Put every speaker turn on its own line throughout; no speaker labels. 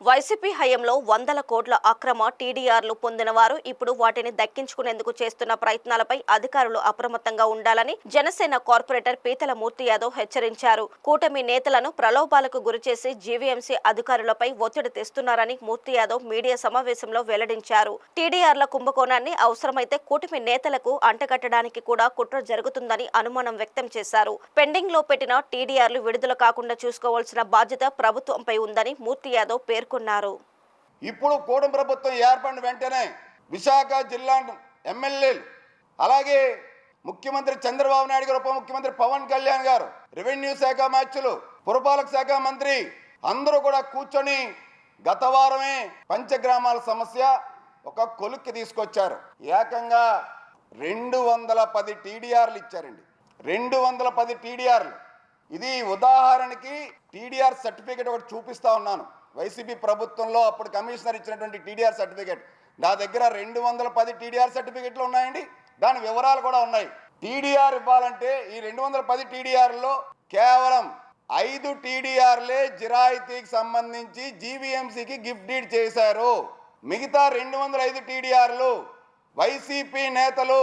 YCP హయాంలో వందల కోట్ల అక్రమ టీడీఆర్లు పొందిన వారు ఇప్పుడు వాటిని దక్కించుకునేందుకు చేస్తున్న ప్రయత్నాలపై అధికారులు అప్రమత్తంగా ఉండాలని జనసేన కార్పొరేటర్ పీతల మూర్తి యాదవ్ హెచ్చరించారు. కూటమి నేతలను ప్రలోభాలకు గురిచేసి జీవీఎంసీ అధికారులపై ఒత్తిడి తెస్తున్నారని మూర్తి యాదవ్ మీడియా సమావేశంలో వెల్లడించారు. టీడీఆర్ల కుంభకోణాన్ని అవసరమైతే కూటమి నేతలకు అంటగట్టడానికి కూడా కుట్ర జరుగుతుందని అనుమానం వ్యక్తం చేశారు. పెండింగ్ లో పెట్టిన టీడీఆర్లు విడుదల కాకుండా చూసుకోవాల్సిన బాధ్యత ప్రభుత్వంపై ఉందని మూర్తి యాదవ్ పేర్కొన్నారు.
ఇప్పుడు కూటమి ప్రభుత్వం ఏర్పడిన వెంటనే విశాఖ జిల్లా ఎమ్మెల్యేలు, అలాగే ముఖ్యమంత్రి చంద్రబాబు నాయుడు గారు, ఉప ముఖ్యమంత్రి పవన్ కళ్యాణ్ గారు, రెవెన్యూ శాఖ మంత్రులు, పురపాలక శాఖ మంత్రి అందరూ కూడా కూర్చొని గత వారమే పంచగ్రామాల సమస్య ఒక కొలుక్కి తీసుకొచ్చారు. ఏకంగా 210 టీడీఆర్లు ఇచ్చారండి. 210 టీడీఆర్లు. ఇది ఉదాహరణకి టీడీఆర్ సర్టిఫికేట్ ఒకటి చూపిస్తా ఉన్నాను. వైసీపీ ప్రభుత్వంలో అప్పుడు కమిషనర్ ఇచ్చినటువంటి టీడీఆర్ సర్టిఫికేట్ నా దగ్గర 210 టీడీఆర్ సర్టిఫికేట్లు ఉన్నాయండి. దాని వివరాలు కూడా ఉన్నాయి. టీడీఆర్ ఇవ్వాలంటే ఈ 210 టీడీఆర్లో కేవలం 5 టీడీఆర్లే జిరాయితీకి సంబంధించి జీవీఎంసీకి గిఫ్ట్ డీడ్ చేశారు. మిగతా 205 టీడీఆర్లు వైసీపీ నేతలు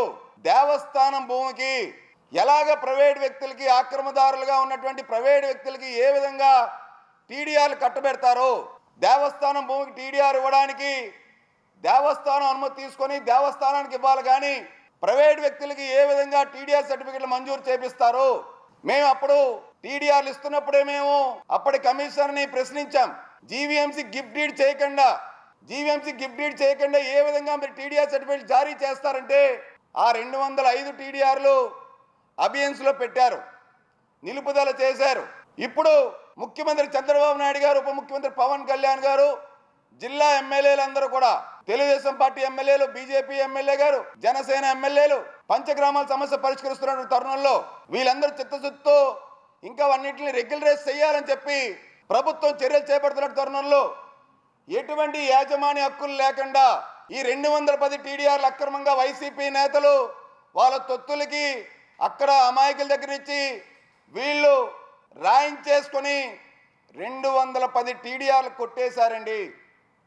దేవస్థానం భూమికి ఎలాగ ప్రైవేట్ వ్యక్తులకి, ఆక్రమదారులుగా ఉన్నటువంటి ప్రైవేట్ వ్యక్తులకి ఏ విధంగా టీడీఆర్లు కట్టబెడతారు, దేవస్థానం భూమికి టీడీఆర్ ఇవ్వడానికి దేవస్థానం అనుమతి తీసుకొని దేవస్థానానికి ఇవ్వాలి, కానీ ప్రైవేట్ వ్యక్తులకి ఏ విధంగా టీడీఆర్ సర్టిఫికెట్లు మంజూరు చేపిస్తారు. మేము అప్పుడు టీడీఆర్లు ఇస్తున్నప్పుడే మేము అప్పటి కమిషనర్ని ప్రశ్నించాం. జీవీఎంసీ గిఫ్ట్ డీడ్ చేయకుండా ఏ విధంగా మీరు టీడీఆర్ సర్టిఫికెట్ జారీ చేస్తారంటే ఆ 205 టీడీఆర్లు అబియన్స్లో పెట్టారు, నిలుపుదల చేశారు. ఇప్పుడు ముఖ్యమంత్రి చంద్రబాబు నాయుడు గారు, ఉప ముఖ్యమంత్రి పవన్ కళ్యాణ్ గారు, జిల్లా ఎమ్మెల్యేలందరూ కూడా, తెలుగుదేశం పార్టీ ఎమ్మెల్యేలు, బీజేపీ ఎమ్మెల్యే గారు, జనసేన ఎమ్మెల్యేలు పంచగ్రామాల సమస్య పరిష్కరిస్తున్న తరుణంలో వీళ్ళందరూ చిత్తశుద్ధితో ఇంకా అన్నింటినీ రెగ్యులరైజ్ చేయాలని చెప్పి ప్రభుత్వం చర్యలు చేపడుతున్న తరుణంలో ఎటువంటి యాజమాన్య హక్కులు లేకుండా ఈ 210 టీడీఆర్లు అక్రమంగా వైసీపీ నేతలు వాళ్ళ తొత్తులకి అక్కడ అమాయకుల దగ్గర ఇచ్చి వీళ్ళు రాయించేసుకొని 210 టీడీఆర్లు కొట్టేశారండి.